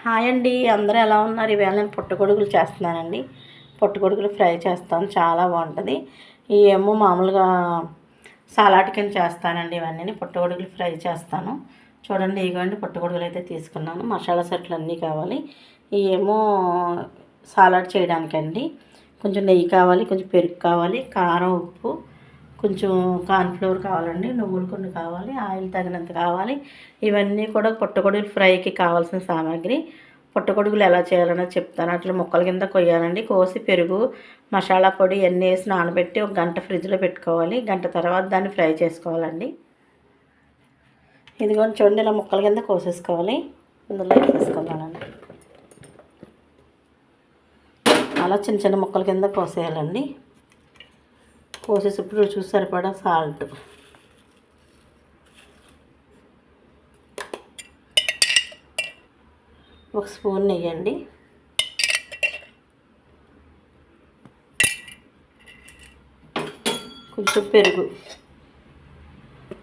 Hi అండి, అందరూ ఎలా ఉన్నారు? ఈవేళ నేను పుట్టగొడుగులు చేస్తున్నానండి. పుట్టగొడుగులు ఫ్రై చేస్తాను, చాలా బాగుంటుంది. ఏమో మామూలుగా సలాడ్ కింద చేస్తానండి. ఇవన్నీ పుట్టగొడుగులు ఫ్రై చేస్తాను. చూడండి, ఇవ్వండి పుట్టగొడుగులు అయితే తీసుకున్నాను. మసాలా సెట్లు అన్నీ కావాలి. ఏమో సలాడ్ చేయడానికండి. కొంచెం నెయ్యి కావాలి, కొంచెం పెరుగు కావాలి, కారం, ఉప్పు, కొంచెం కార్న్ఫ్లోర్ కావాలండి, నువ్వులు కొన్ని కావాలి, ఆయిల్ తగినంత కావాలి. ఇవన్నీ కూడా పుట్టగొడుగులు ఫ్రైకి కావాల్సిన సామాగ్రి. పుట్టగొడుగులు ఎలా చేయాలనేది చెప్తాను. అట్లా ముక్కల కింద కొయ్యాలండి. కోసి పెరుగు, మసాలా పొడి అన్నీ వేసి నానబెట్టి ఒక గంట ఫ్రిడ్జ్లో పెట్టుకోవాలి. గంట తర్వాత దాన్ని ఫ్రై చేసుకోవాలండి. ఇదిగోండి చూడండి, ఇలా ముక్కల కింద కోసేసుకోవాలి. ఇందులో వేసేసుకోవాలండి. అలా చిన్న చిన్న ముక్కల కింద కోసేయాలండి. కోసేసి ఇప్పుడు రుచికి సరిపడా సాల్ట్, ఒక స్పూన్ నెయ్యి అండి, కొంచెం పెరుగు,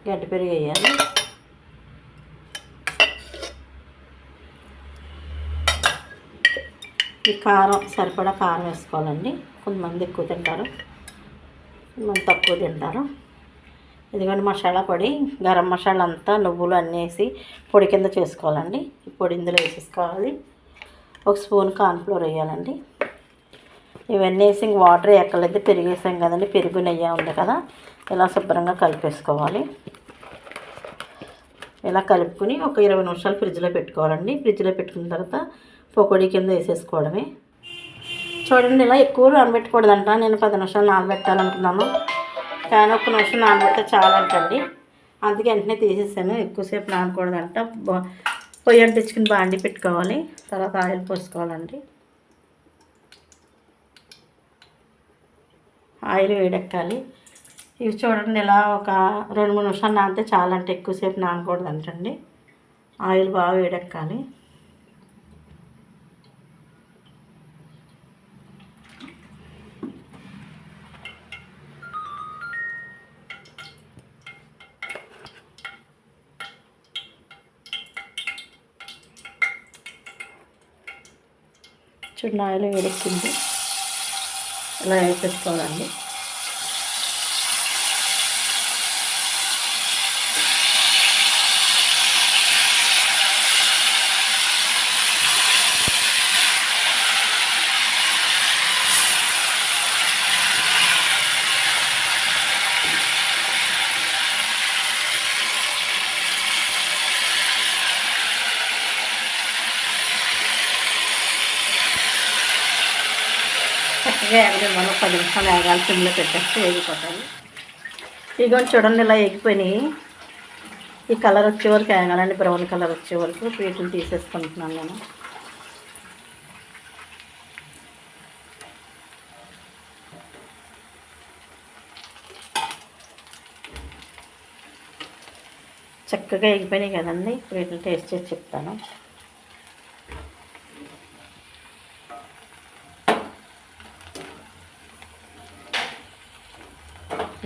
గడ్డ పెరుగు వేయాలి. ఈ కారం సరిపడా కారం వేసుకోవాలండి. కొంతమంది ఎక్కువ తింటారు, కొంతమంది తక్కువ తింటారు. ఇదిగోండి మసాలా పొడి, గరం మసాలా అంతా నువ్వులు అన్నీ వేసి పొడి కింద చేసుకోవాలండి. ఈ పొడి ఇందులో వేసేసుకోవాలి. ఒక స్పూన్ కార్న్ఫ్లోర్ వేయాలండి. ఇవన్నీ వేసి ఇంక వాటర్ ఎక్కలేదు, పెరుగు వేసాం కదండి. పెరుగు నెయ్యి ఉంది కదా, ఇలా శుభ్రంగా కలిపేసుకోవాలి. ఇలా కలుపుకొని ఒక 20 నిమిషాలు ఫ్రిడ్జ్లో పెట్టుకోవాలండి. ఫ్రిడ్జ్లో పెట్టుకున్న తర్వాత పకోడీ కింద వేసేసుకోవడమే. చూడండి, ఇలా ఎక్కువ నానబెట్టకూడదంట. నేను 10 నిమిషాలు నానబెట్టాలనుకున్నాను, కానీ ఒక్క నిమిషం నానబెడితే చాలంటండి. అందుకే వెంటనే తీసేసాను. ఎక్కువసేపు నానకూడదంట. పొయ్యి అంటించుకుని బాండి పెట్టుకోవాలి. తర్వాత ఆయిల్ పోసుకోవాలండి. ఆయిల్ వేడెక్కాలి. ఇవి చూడండి, ఇలా ఒక 2-3 నిమిషాలు నానితే చాలంటే, ఎక్కువసేపు నానకూడదంటండి. ఆయిల్ బాగా వేడెక్కాలి. చూడండి, ఆయిల్ వేడెక్కింది. ఇలా వేసేసుకోవాలండి. చక్కగా మనం 10 నిమిషాలు వేగాలి. సిమ్లో పెట్టేస్తే వేగిపోతాయి. ఇదిగోండి చూడండి, ఇలా వేగిపోయినాయి. ఈ కలర్ వచ్చే వరకు వేగాలండి, బ్రౌన్ కలర్ వచ్చే వరకు. వీటిని తీసేసుకుంటున్నాను నేను. చక్కగా వేగిపోయినాయి కదండి. వీటిని టేస్ట్ చేసి చెప్తాను.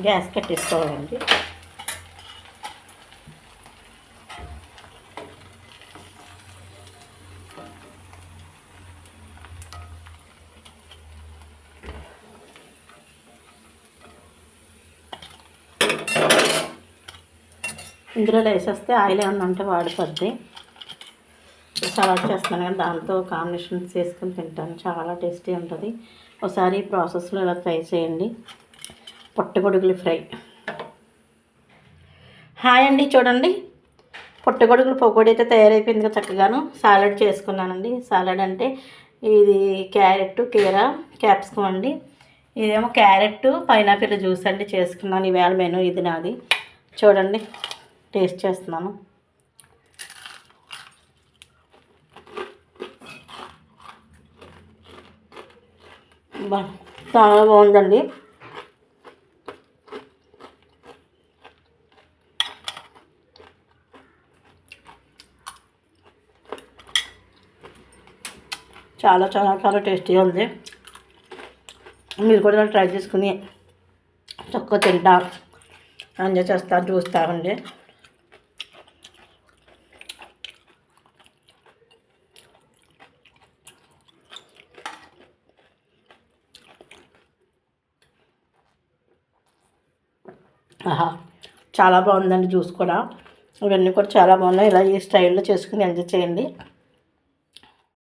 గ్యాస్ కట్టేసుకోవాలండి. ఇందులో వేసేస్తే ఆయిల్ ఏమన్నా ఉంటే వాడిపోద్ది. సలాడ్ చేస్తున్నాను కానీ దాంతో కాంబినేషన్ చేసుకుని తింటాను, చాలా టేస్టీ ఉంటుంది. ఒకసారి ఈ ప్రాసెస్లో ఇలా ట్రై చేయండి. పుట్టగొడుగులు ఫ్రై. హాయ్ అండి, చూడండి పుట్టగొడుగులు పకోడీ అయితే తయారైపోయింది కదా. చక్కగాను సాలడ్ చేసుకున్నానండి. సాలడ్ అంటే ఇది క్యారెట్, కీరా, క్యాప్సికమ్ అండి. ఇదేమో క్యారెట్, పైనాపిల్ జ్యూస్ అండి చేసుకున్నాను. ఈవేళ మెనూ ఇది నాది. చూడండి, టేస్ట్ చేస్తున్నాను. చాలా బాగుందండి. చాలా చాలా చాలా టేస్టీగా ఉంది. మీరు కూడా ట్రై చేసుకుని చక్కగా తింటా ఎంజాయ్ చేస్తా చూస్తామండి. ఆహా, చాలా బాగుందండి జ్యూస్ కూడా. ఇవన్నీ కూడా చాలా బాగున్నాయి. ఇలా ఈ స్టైల్లో చేసుకుని ఎంజాయ్ చేయండి.